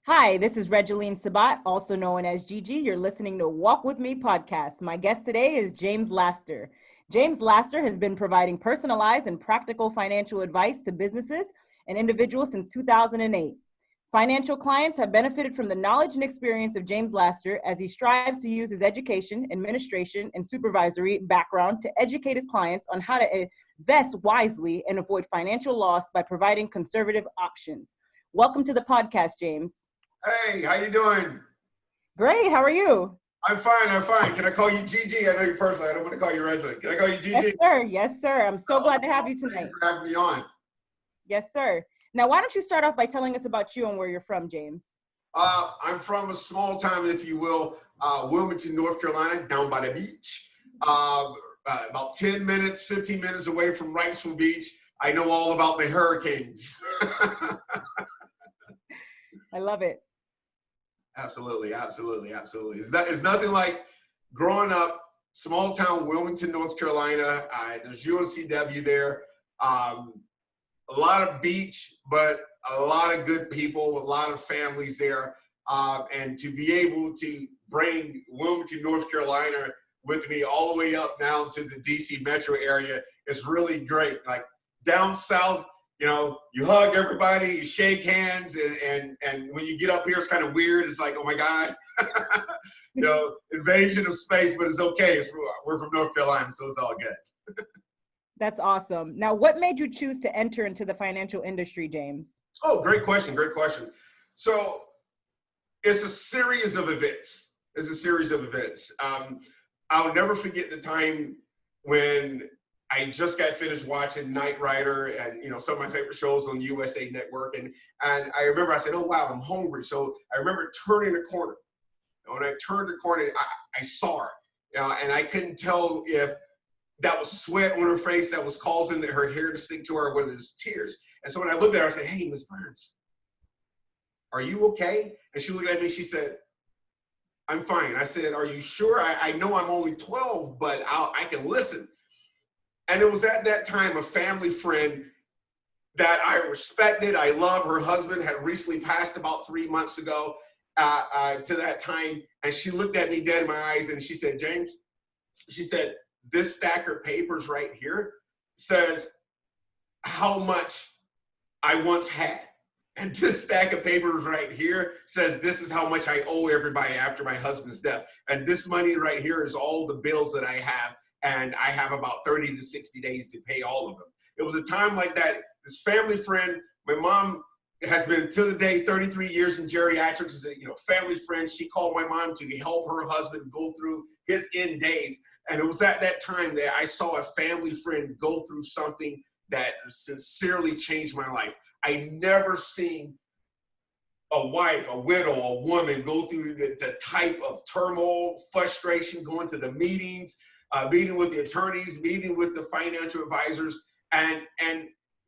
Hi, this is Regeline Sabat, also known as Gigi. You're listening to Walk With Me podcast. My guest today is James Laster. James Laster has been providing personalized and practical financial advice to businesses and individuals since 2008. Financial clients have benefited from the knowledge and experience of James Laster as he strives to use his education, administration, and supervisory background to educate his clients on how to invest wisely and avoid financial loss by providing conservative options. Welcome to the podcast, James. Hey, how you doing? Great. How are you? I'm fine. Can I call you Gigi? I know you personally. I don't want to call you Regeline. Can I call you Gigi? Yes, sir. Yes, sir. I'm so glad to have you tonight. Thanks for having me on. Yes, sir. Now, why don't you start off by telling us about you and where you're from, James? I'm from a small town, if you will, Wilmington, North Carolina, down by the beach. About 10 minutes, 15 minutes away from Wrightsville Beach. I know all about the hurricanes. I love it. Absolutely. It's nothing like growing up, small town, Wilmington, North Carolina. There's UNCW there. A lot of beach, but a lot of good people, a lot of families there. And to be able to bring Wilmington, North Carolina with me all the way up now to the DC metro area is really great. Like down south, you know, you hug everybody, you shake hands, and when you get up here, it's kind of weird. It's like, oh my God, invasion of space, but it's okay. We're from North Carolina, so it's all good. That's awesome. Now, what made you choose to enter into the financial industry, James? Oh, great question. So it's a series of events. I'll never forget the time when I just got finished watching Knight Rider and, some of my favorite shows on USA Network. And I remember I said, oh, wow, I'm hungry. So I remember turning the corner. When I turned the corner, I saw her, and I couldn't tell if that was sweat on her face that was causing her hair to stick to her, or whether it was tears. And so when I looked at her, I said, hey, Ms. Burns, are you okay? And she looked at me, she said, I'm fine. I said, are you sure? I know I'm only 12, but I can listen. And it was at that time a family friend that I respected, I love. Her husband had recently passed about 3 months ago to that time. And she looked at me dead in my eyes and she said, James, she said, this stack of papers right here says how much I once had. And this stack of papers right here says this is how much I owe everybody after my husband's death. And this money right here is all the bills that I have. And I have about 30 to 60 days to pay all of them. It was a time like that. This family friend, my mom has been to the day 33 years in geriatrics, as a family friend. She called my mom to help her husband go through his end days. And it was at that time that I saw a family friend go through something that sincerely changed my life. I never seen a wife, a widow, a woman go through the type of turmoil, frustration, going to the meetings, meeting with the attorneys, meeting with the financial advisors, and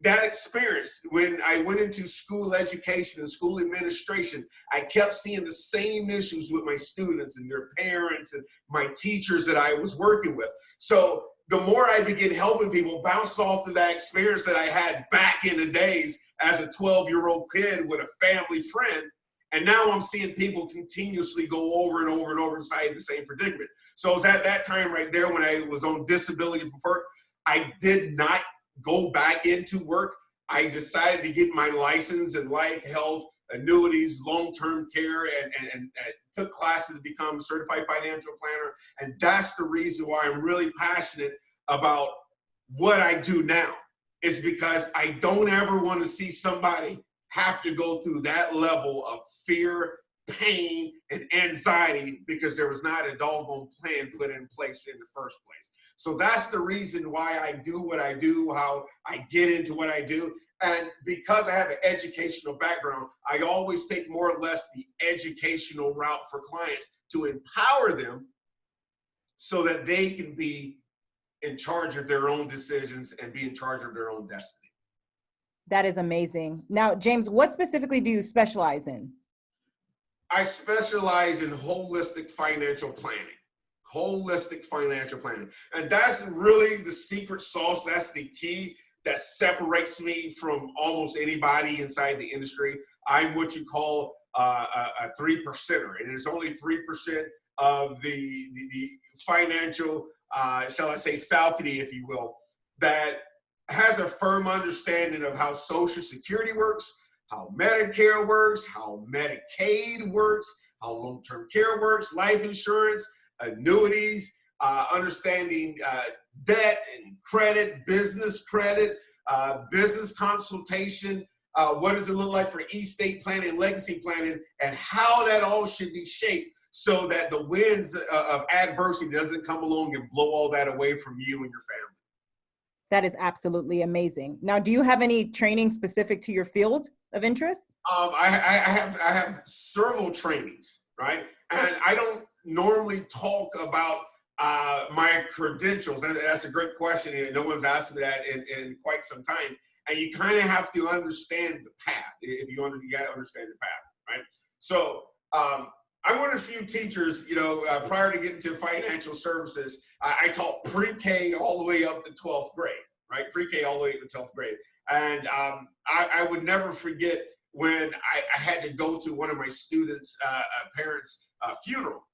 that experience, when I went into school education and school administration, I kept seeing the same issues with my students and their parents and my teachers that I was working with. So the more I began helping people, bounced off of that experience that I had back in the days as a 12-year-old kid with a family friend. And now I'm seeing people continuously go over and over and over inside the same predicament. So it was at that time right there when I was on disability from work. I did not go back into work. I decided to get my license in life, health, annuities, long-term care, and took classes to become a certified financial planner. And that's the reason why I'm really passionate about what I do now. Is because I don't ever want to see somebody have to go through that level of fear, pain, and anxiety because there was not a doggone plan put in place in the first place. So that's the reason why I do what I do, how I get into what I do. And because I have an educational background, I always take more or less the educational route for clients to empower them so that they can be in charge of their own decisions and be in charge of their own destiny. That is amazing. Now, James, what specifically do you specialize in? I specialize in holistic financial planning. And that's really the secret sauce. That's the key that separates me from almost anybody inside the industry. I'm what you call a 3%er, and it's only 3% of the financial, shall I say, faculty, if you will, that has a firm understanding of how Social Security works, how Medicare works, how Medicaid works, how long-term care works, life insurance, annuities, understanding debt and credit, business consultation. What does it look like for estate planning, legacy planning, and how that all should be shaped so that the winds of adversity doesn't come along and blow all that away from you and your family. That is absolutely amazing. Now, do you have any training specific to your field of interest? I have several trainings, right? And I don't normally talk about my credentials. That's a great question. And no one's asked me that in quite some time. And you kind of have to understand the path. If you got to understand the path, right? So I'm one of the few teachers, prior to getting to financial services, I taught pre-K all the way up to 12th grade, right? Pre-K all the way up to 12th grade. And I would never forget when I had to go to one of my students' parents' funeral,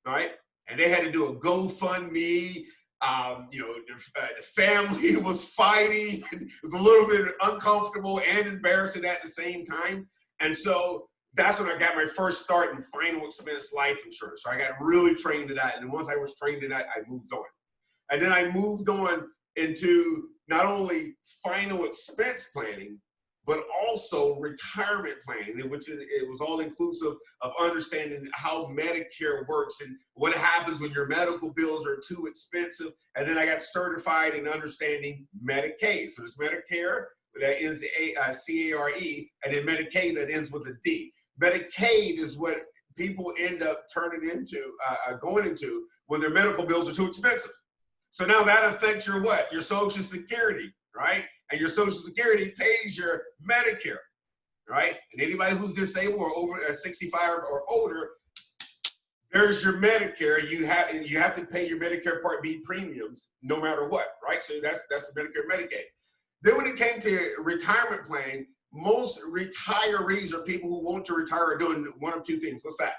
right? And they had to do a GoFundMe. The family was fighting. It was a little bit uncomfortable and embarrassing at the same time. And so that's when I got my first start in final expense life insurance. So I got really trained in that. And once I was trained in that, I moved on. And then I moved on into not only final expense planning, but also retirement planning, which it was all inclusive of understanding how Medicare works and what happens when your medical bills are too expensive. And then I got certified in understanding Medicaid. So there's Medicare, that ends C-A-R-E, and then Medicaid that ends with a D. Medicaid is what people end up turning into, going into when their medical bills are too expensive. So now that affects your what? Your Social Security, right? And your Social Security pays your Medicare, right? And anybody who's disabled or over 65 or older, there's your Medicare. You have to pay your Medicare Part B premiums no matter what, right? So that's the Medicare, Medicaid. Then when it came to retirement planning, most retirees or people who want to retire are doing one of two things. What's that?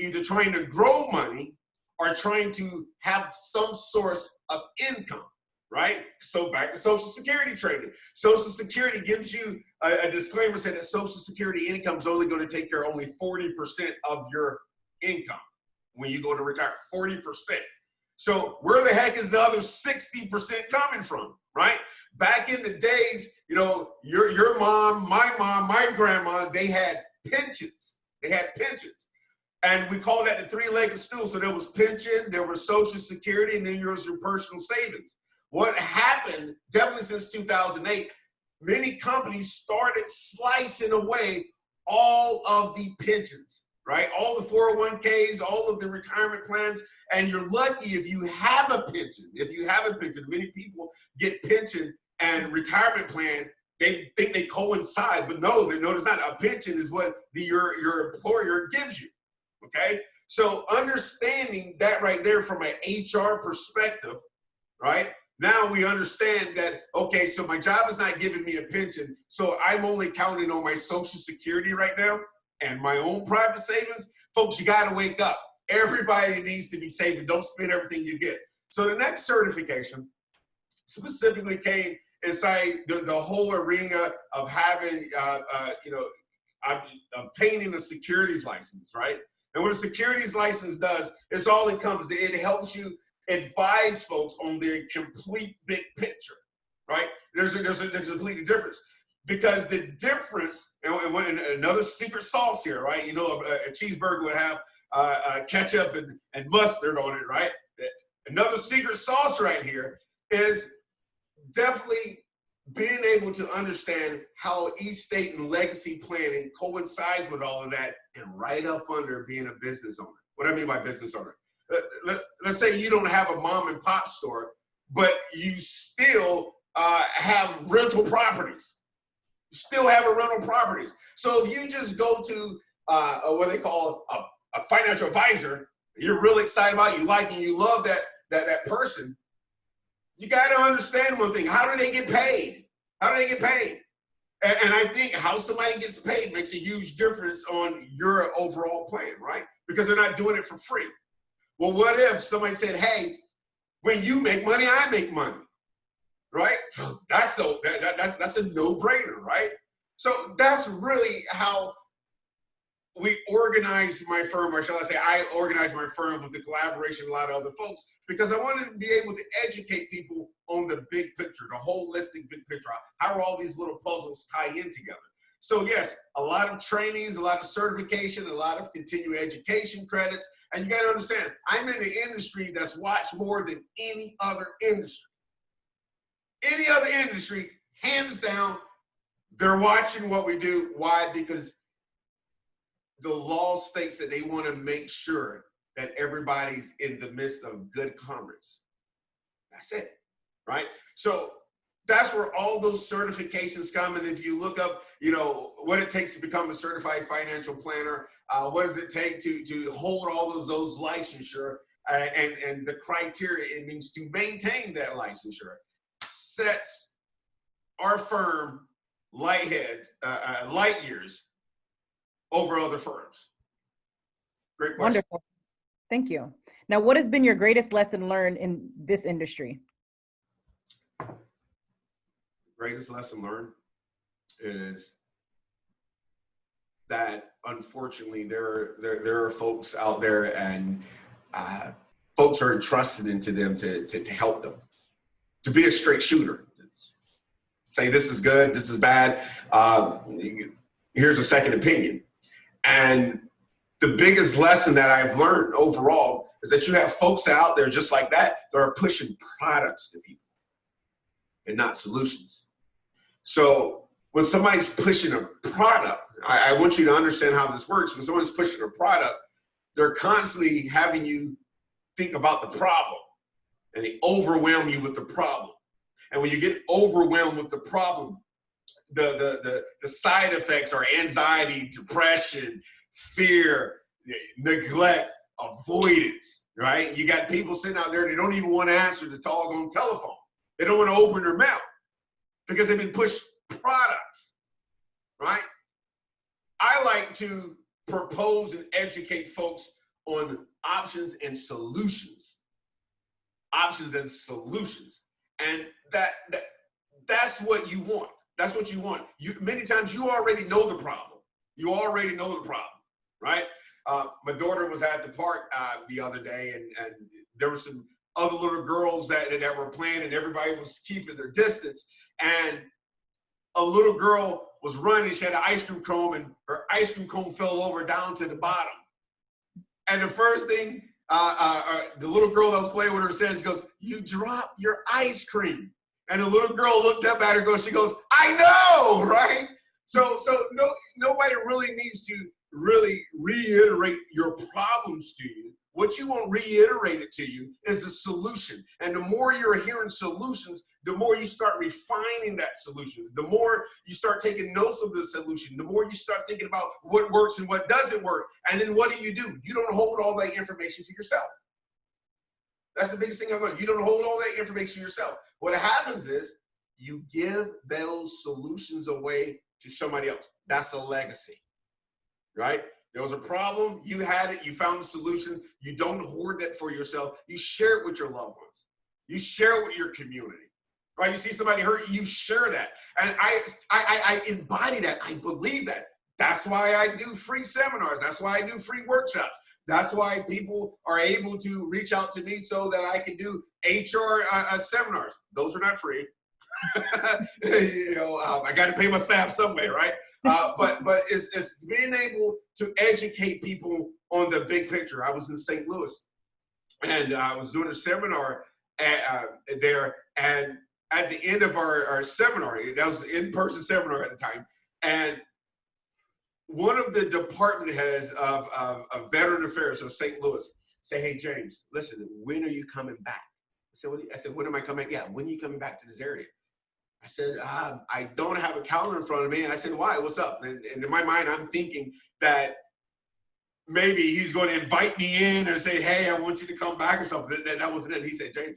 Either trying to grow money or trying to have some source of income, right? So back to Social Security training. Social Security gives you a disclaimer saying that Social Security income is only going to take care of only 40% of your income when you go to retire, 40%. So where the heck is the other 60% coming from, right? Back in the days, your mom, my grandma, they had pensions. And we called that the three-legged stool. So there was pension, there was Social Security, and then there was your personal savings. What happened, definitely since 2008, many companies started slicing away all of the pensions, right? All the 401ks, all of the retirement plans, and you're lucky if you have a pension. Many people get pension and retirement plan. They think they coincide, but no, there's not. A pension is what your employer gives you, okay? So understanding that right there from an HR perspective, right? Now we understand that, okay, so my job is not giving me a pension, so I'm only counting on my Social Security right now and my own private savings. Folks, you got to wake up. Everybody needs to be saving. Don't spend everything you get. So the next certification specifically came inside the whole arena of having, obtaining a securities license, right? And what a securities license does, it's all encompassing. It helps you advise folks on their complete big picture, right? There's a completely difference. Because the difference, and another secret sauce here, right? A cheeseburger would have ketchup and mustard on it, right? Another secret sauce right here is definitely being able to understand how estate and legacy planning coincides with all of that, and right up under being a business owner. What do I mean by business owner? Let's say you don't have a mom and pop store, but you still have rental properties. So if you just go to what they call a financial advisor, you're really excited about, you like and you love that person, you got to understand one thing. How do they get paid? And I think how somebody gets paid makes a huge difference on your overall plan, right? Because they're not doing it for free. Well, what if somebody said, hey, when you make money, I make money, right? So that's a no-brainer, right? So that's really how we organize my firm, or shall I say, I organize my firm with the collaboration of a lot of other folks, because I wanted to be able to educate people on the big picture, the holistic big picture. How are all these little puzzles tie in together? So yes, a lot of trainings, a lot of certification, a lot of continuing education credits. And you got to understand, I'm in the industry that's watched more than any other industry. Any other industry, hands down, they're watching what we do. Why? Because the law states that they want to make sure that everybody's in the midst of good commerce. That's it, right? So that's where all those certifications come. And if you look up, what it takes to become a certified financial planner, what does it take to hold all of those licensure, and the criteria it means to maintain that licensure, sets our firm light years over other firms. Great question. Wonderful. Thank you. Now, what has been your greatest lesson learned in this industry? Greatest lesson learned is that unfortunately there are folks out there, and folks are entrusted into them to help them, to be a straight shooter. Say this is good, this is bad. Here's a second opinion. And the biggest lesson that I've learned overall is that you have folks out there just like that are pushing products to people and not solutions. So when somebody's pushing a product, I want you to understand how this works. When someone's pushing a product, they're constantly having you think about the problem, and they overwhelm you with the problem. And when you get overwhelmed with the problem, the side effects are anxiety, depression, fear, neglect, avoidance, right? You got people sitting out there, they don't even want to answer the doggone telephone. They don't want to open their mouth because they've been pushed products, right? I like to propose and educate folks on options and solutions. Options and solutions. And that's what you want. That's what you want. Many times you already know the problem. You already know the problem, right? My daughter was at the park the other day, and there were some other little girls that were playing, and everybody was keeping their distance. And a little girl was running. She had an ice cream cone, and her ice cream cone fell over down to the bottom. And the first thing the little girl that was playing with her says, she goes, "You dropped your ice cream." And the little girl looked up at her, she goes, "I know," right? So nobody really needs to really reiterate your problems to you. What you want reiterated to you is the solution. And the more you're hearing solutions, the more you start refining that solution. The more you start taking notes of the solution, the more you start thinking about what works and what doesn't work. And then what do? You don't hold all that information to yourself. That's the biggest thing I've learned. You don't hold all that information yourself. What happens is you give those solutions away to somebody else. That's a legacy, right? There was a problem, you had it, you found the solution. You don't hoard that for yourself. You share it with your loved ones. You share it with your community, right? You see somebody hurt, you share that. And I embody that. I believe that. That's why I do free seminars. That's why I do free workshops. That's why people are able to reach out to me so that I can do HR seminars. Those are not free. I got to pay my staff some way, right? But it's being able to educate people on the big picture. I was in St. Louis, and I was doing a seminar there. And at the end of our seminar, that was an in-person seminar at the time, and one of the department heads of Veteran Affairs of St. Louis say, "Hey, James, listen, when are you coming back?" I said, "When am I coming? Yeah, when are you coming back to this area?" I said, "I don't have a calendar in front of me." And I said, "Why? What's up?" And in my mind, I'm thinking that maybe he's going to invite me in and say, "Hey, I want you to come back," or something. That wasn't it. He said, "James,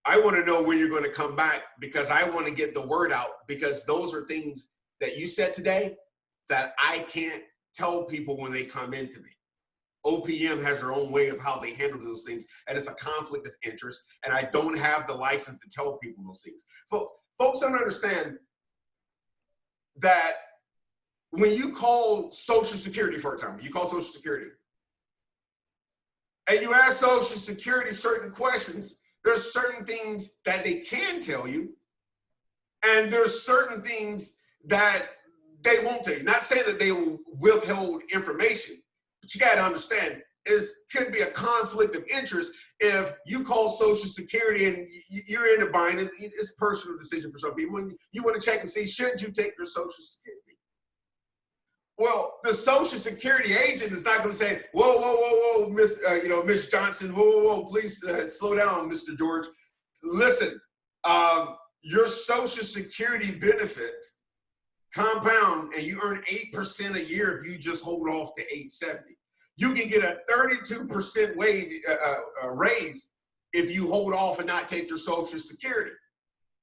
I want to know when you're going to come back because I want to get the word out, because those are things that you said today that I can't tell people when they come into me. OPM has their own way of how they handle those things, and it's a conflict of interest, and I don't have the license to tell people those things. Folks don't understand that when you call Social Security, for example, you call Social Security, and you ask Social Security certain questions, there's certain things that they can tell you, and there's certain things that they won't tell you. Not saying that they will withhold information, but you got to understand, could be a conflict of interest if you call Social Security and you're in a bind. And it's a personal decision for some people, and you want to check and see, should you take your Social Security? Well, the Social Security agent is not going to say, whoa, Miss Johnson, whoa, please slow down, Mr. George. Listen, your Social Security benefits compound, and you earn 8% a year if you just hold off to 870. You can get a 32% raise if you hold off and not take your Social Security.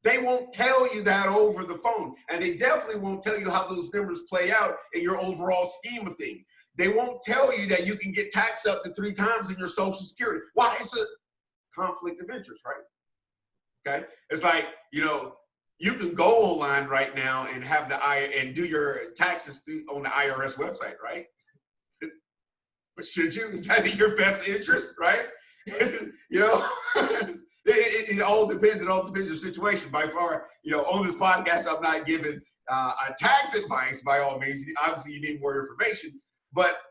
They won't tell you that over the phone, and they definitely won't tell you how those numbers play out in your overall scheme of things. They won't tell you that you can get taxed up to 3 times in your Social Security. Why? It's a conflict of interest, right? Okay, it's like, you can go online right now and have and do your taxes on the IRS website, right? But should you? Is that in your best interest, right? It all depends. It all depends on your situation. By far, on this podcast, I'm not giving a tax advice by all means. Obviously, you need more information. But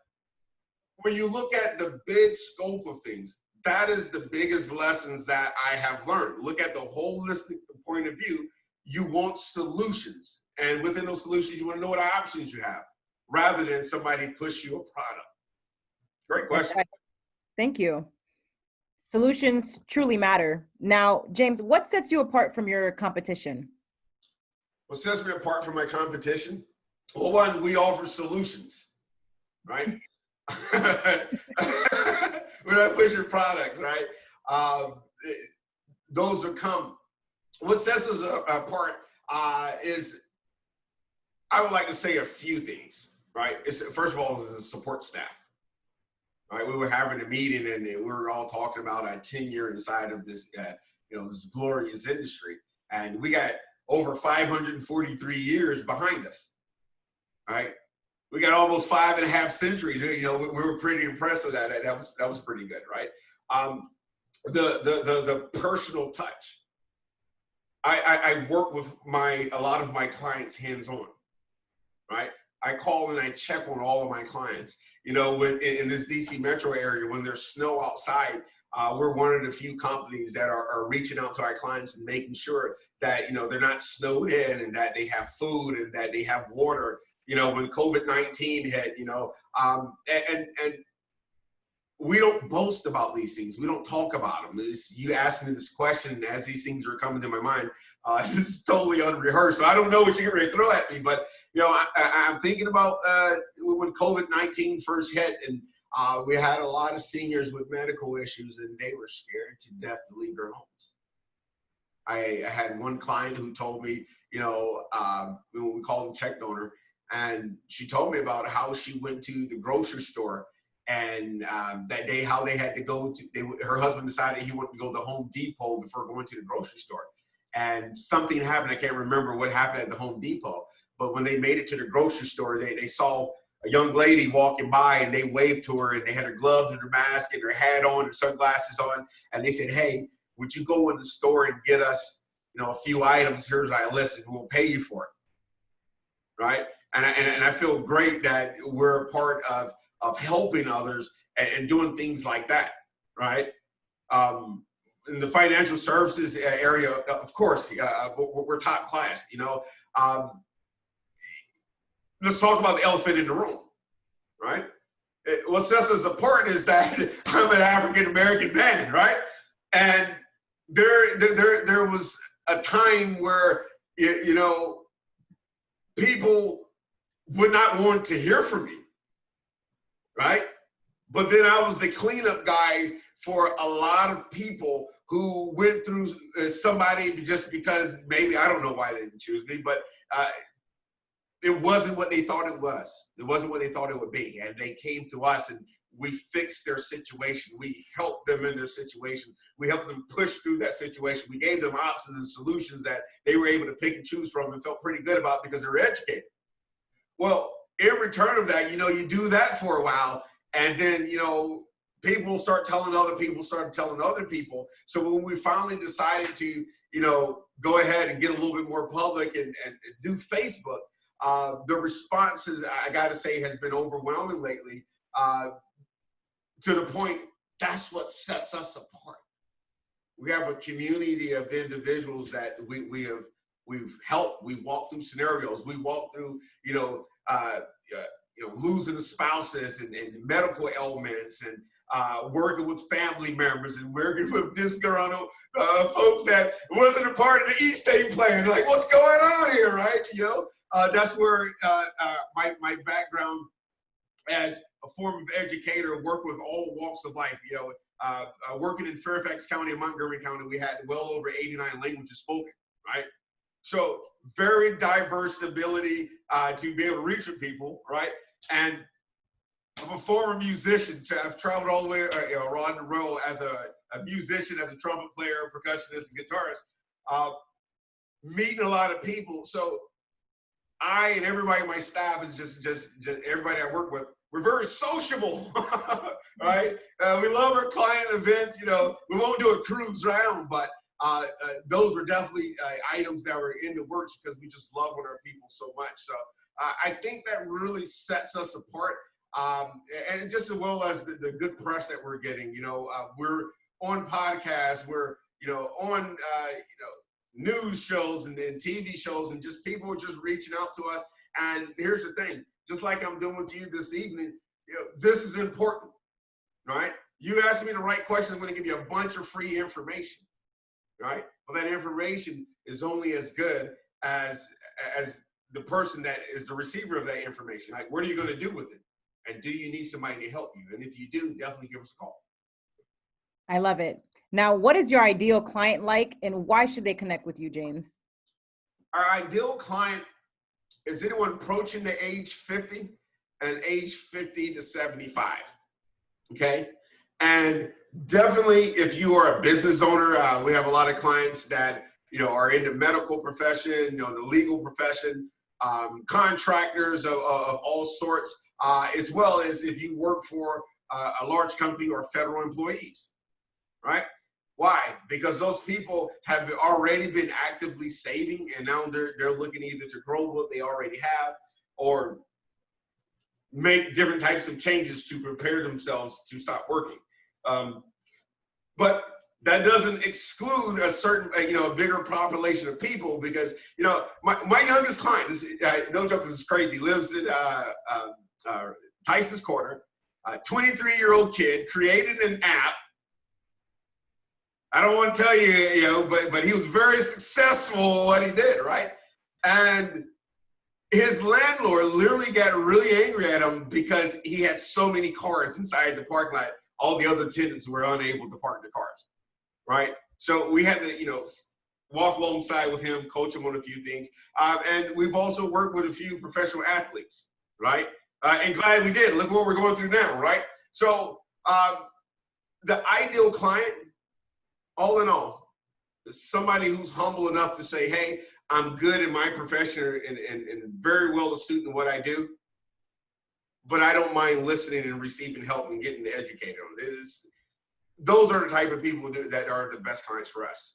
when you look at the big scope of things, that is the biggest lessons that I have learned. Look at the holistic point of view. You want solutions. And within those solutions, you want to know what options you have, rather than somebody push you a product. Great question. Thank you. Solutions truly matter. Now, James, what sets you apart from your competition? What sets me apart from my competition? Well, one, we offer solutions, right? We're not pushing products, right? Those are come. What sets us apart is, I would like to say a few things, right? First of all, is the support staff. Right, we were having a meeting and we were all talking about our tenure inside of this, this glorious industry, and we got over 543 years behind us. Right, we got almost 5.5 centuries. We were pretty impressed with that. That was pretty good, right? The personal touch. I work with a lot of my clients hands-on, right? I call and I check on all of my clients. In this DC metro area, when there's snow outside, we're one of the few companies that are reaching out to our clients and making sure that, they're not snowed in and that they have food and that they have water. When COVID-19 hit, and we don't boast about these things. We don't talk about them. You asked me this question as these things are coming to my mind. This is totally unrehearsed. So I don't know what you're going to throw at me, but I'm thinking about when COVID-19 first hit, and we had a lot of seniors with medical issues, and they were scared to death to leave their homes. I had one client who told me, when we called them check donor, and she told me about how she went to the grocery store, and that day how they had to go to, her husband decided he wanted to go to Home Depot before going to the grocery store. And something happened. I can't remember what happened at the Home Depot, but when they made it to the grocery store, they saw a young lady walking by, and they waved to her, and they had her gloves and her mask and her hat on and sunglasses on. And they said, "Hey, would you go in the store and get us, a few items? Here's our list, and we'll pay you for it." Right? And I feel great that we're a part of helping others and doing things like that. Right? In the financial services area, of course, we're top class. Let's talk about the elephant in the room, right? What sets us apart is that I'm an African American man, right? And there was a time where people would not want to hear from me, right? But then I was the cleanup guy for a lot of people who went through somebody just because maybe, I don't know why they didn't choose me, but it wasn't what they thought it was. It wasn't what they thought it would be. And they came to us and we fixed their situation. We helped them in their situation. We helped them push through that situation. We gave them options and solutions that they were able to pick and choose from and felt pretty good about because they were educated. Well, in return of that, you do that for a while, and then, people start telling other people, started telling other people. So when we finally decided to, go ahead and get a little bit more public and do Facebook, the responses, I got to say, has been overwhelming lately, to the point that's what sets us apart. We have a community of individuals that we've helped. We walked through scenarios. We walked through, losing the spouses and medical ailments and working with family members and working with disgruntled folks that wasn't a part of the East State plan. Like, what's going on here, right? That's where my background as a former educator, work with all walks of life. Working in Fairfax County and Montgomery County, we had well over 89 languages spoken, right? So very diverse ability to be able to reach with people, right? And I'm a former musician. I've traveled all the way around the road as a musician, as a trumpet player, percussionist, and guitarist, meeting a lot of people. So I and everybody on my staff is just everybody I work with. We're very sociable, right? We love our client events. We won't do a cruise round, but those were definitely items that were in the works because we just love our people so much. So I think that really sets us apart, and just as well as the good press that we're getting. We're on podcasts, we're on news shows and TV shows, and just people are just reaching out to us. And here's the thing. Just like I'm doing with you this evening, this is important, right? You asked me the right question, I'm going to give you a bunch of free information, right? Well, that information is only as good as the person that is the receiver of that information. Like, what are you going to do with it? And do you need somebody to help you? And if you do, definitely give us a call. I love it. Now, what is your ideal client like, and why should they connect with you, James? Our ideal client is anyone approaching the age 50 and age 50 to 75, okay? And definitely if you are a business owner, we have a lot of clients that, are in the medical profession, the legal profession, contractors of all sorts, as well as if you work for a large company or federal employees, right? Why? Because those people have already been actively saving, and now they're looking either to grow what they already have or make different types of changes to prepare themselves to stop working. But that doesn't exclude a certain, a bigger population of people, because, my youngest client, no joke, this is crazy, lives in Tyson's Corner, a 23-year-old kid, created an app. I don't want to tell you, but he was very successful in what he did, right? And his landlord literally got really angry at him because he had so many cars inside the parking lot. All the other tenants were unable to park the cars, right? So we had to, walk alongside with him, coach him on a few things. And we've also worked with a few professional athletes, right? And glad we did. Look what we're going through now, right? So the ideal client, all in all, is somebody who's humble enough to say, hey, I'm good in my profession and very well astute in what I do, but I don't mind listening and receiving help and getting educated on it. Those are the type of people that are the best clients for us.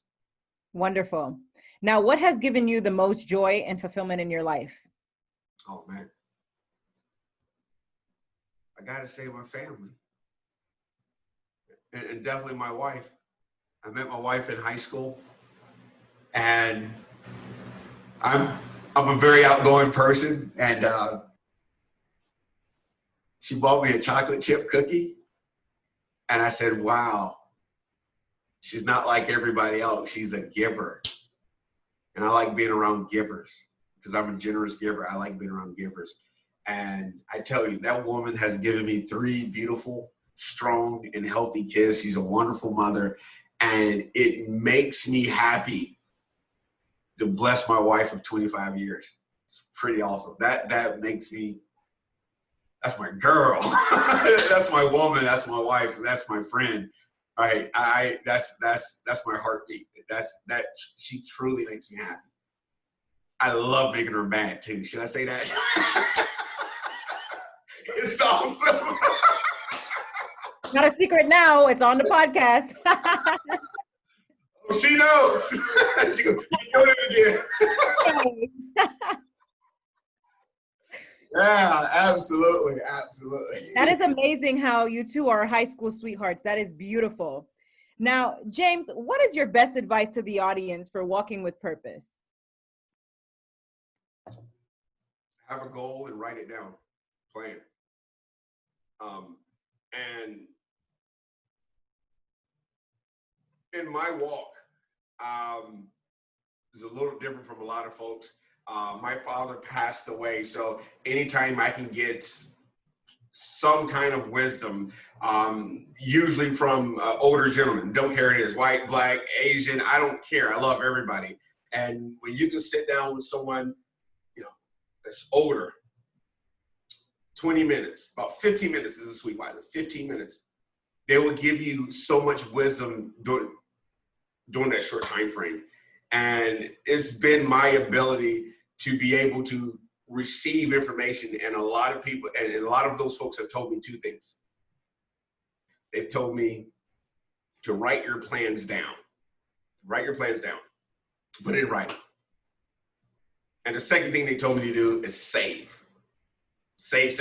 Wonderful. Now, what has given you the most joy and fulfillment in your life? Oh, man. I got to say my family. And definitely my wife. I met my wife in high school, and I'm a very outgoing person, and she bought me a chocolate chip cookie, and I said, wow, she's not like everybody else. She's a giver, and I like being around givers because I'm a generous giver. I like being around givers, and I tell you, that woman has given me 3 beautiful, strong, and healthy kids. She's a wonderful mother. And it makes me happy to bless my wife of 25 years. It's pretty awesome. That makes me, that's my girl. That's my woman. That's my wife. That's my friend. Right? That's my heartbeat. That she truly makes me happy. I love making her mad too. Should I say that? It's awesome. Not a secret now. It's on the podcast. Oh, she knows. She goes, you doing it again. Yeah, absolutely. Absolutely. That is amazing how you two are high school sweethearts. That is beautiful. Now, James, what is your best advice to the audience for walking with purpose? Have a goal and write it down. Plan. And in my walk, is a little different from a lot of folks. My father passed away, so anytime I can get some kind of wisdom, usually from older gentlemen, don't care who it is, white, black, Asian, I don't care. I love everybody. And when you can sit down with someone, you know, that's older, 20 minutes, about 15 minutes is a sweet spot, 15 minutes, they will give you so much wisdom during that short time frame. And it's been my ability to be able to receive information. And a lot of people, and a lot of those folks have told me two things. They've told me to write your plans down. Write your plans down. Put it in writing. And the second thing they told me to do is save. Save.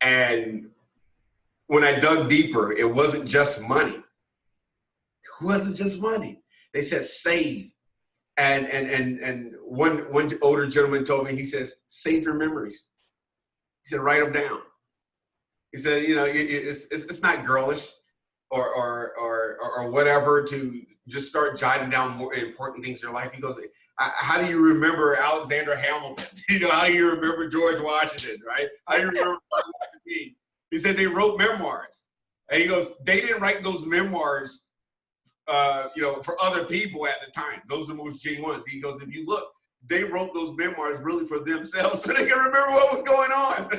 And when I dug deeper, it wasn't just money. It wasn't just money. They said save. And one older gentleman told me, he says, save your memories. He said, write them down. He said, you know, it's not girlish or whatever to just start jotting down more important things in your life. He goes, how do you remember Alexander Hamilton? You know, how do you remember George Washington, right? How do you remember Martin Luther King? He said they wrote memoirs. And he goes, they didn't write those memoirs you know, for other people at the time. Those are the most genuine ones. He goes, if you look, they wrote those memoirs really for themselves so they can remember what was going on.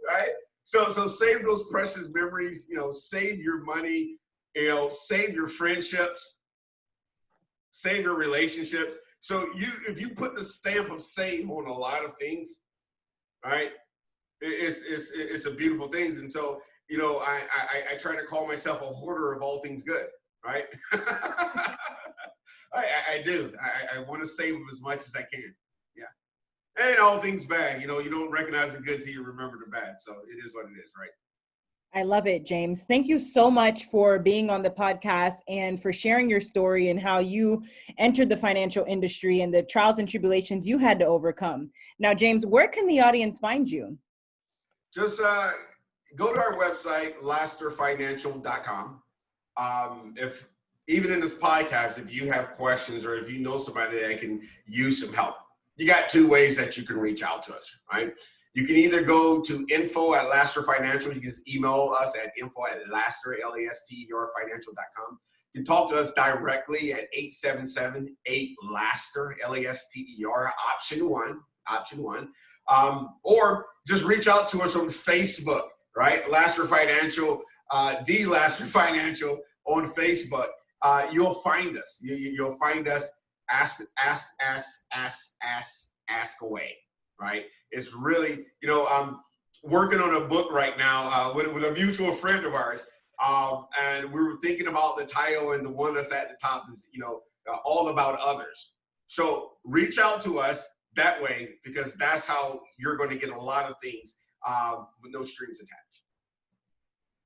Right? So save those precious memories, you know, save your money, you know, save your friendships, save your relationships. So if you put the stamp of save on a lot of things, right, it's a beautiful thing. And so, you know, I try to call myself a hoarder of all things good, right? I do. I want to save them as much as I can. Yeah. And all things bad, you know, you don't recognize the good till you remember the bad. So it is what it is, right? I love it, James. Thank you so much for being on the podcast and for sharing your story and how you entered the financial industry and the trials and tribulations you had to overcome. Now, James, where can the audience find you? Just go to our website, lasterfinancial.com. If even in this podcast, if you have questions or if you know somebody that can use some help, you got two ways that you can reach out to us, right? You can either go to info@lasterfinancial. You can just email us at info@laster, LASTER, financial.com. You can talk to us directly at 877-8-LASTER, LASTER, option one. Or just reach out to us on Facebook, right? Laster Financial, the Laster Financial on Facebook. You'll find us. You'll find us. Ask away, right? It's really, you know, I'm working on a book right now with a mutual friend of ours. And we were thinking about the title, and the one that's at the top is, you know, all about others. So reach out to us that way, because that's how you're going to get a lot of things with no strings attached.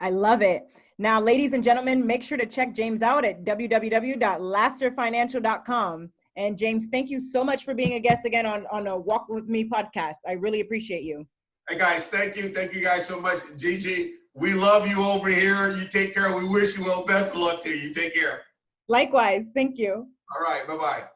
I love it. Now, ladies and gentlemen, make sure to check James out at www.lasterfinancial.com. And James, thank you so much for being a guest again on a Walk With Me podcast. I really appreciate you. Hey guys, thank you. Thank you guys so much. Gigi, we love you over here. You take care. We wish you well. Best of luck to you. Take care. Likewise. Thank you. All right. Bye-bye.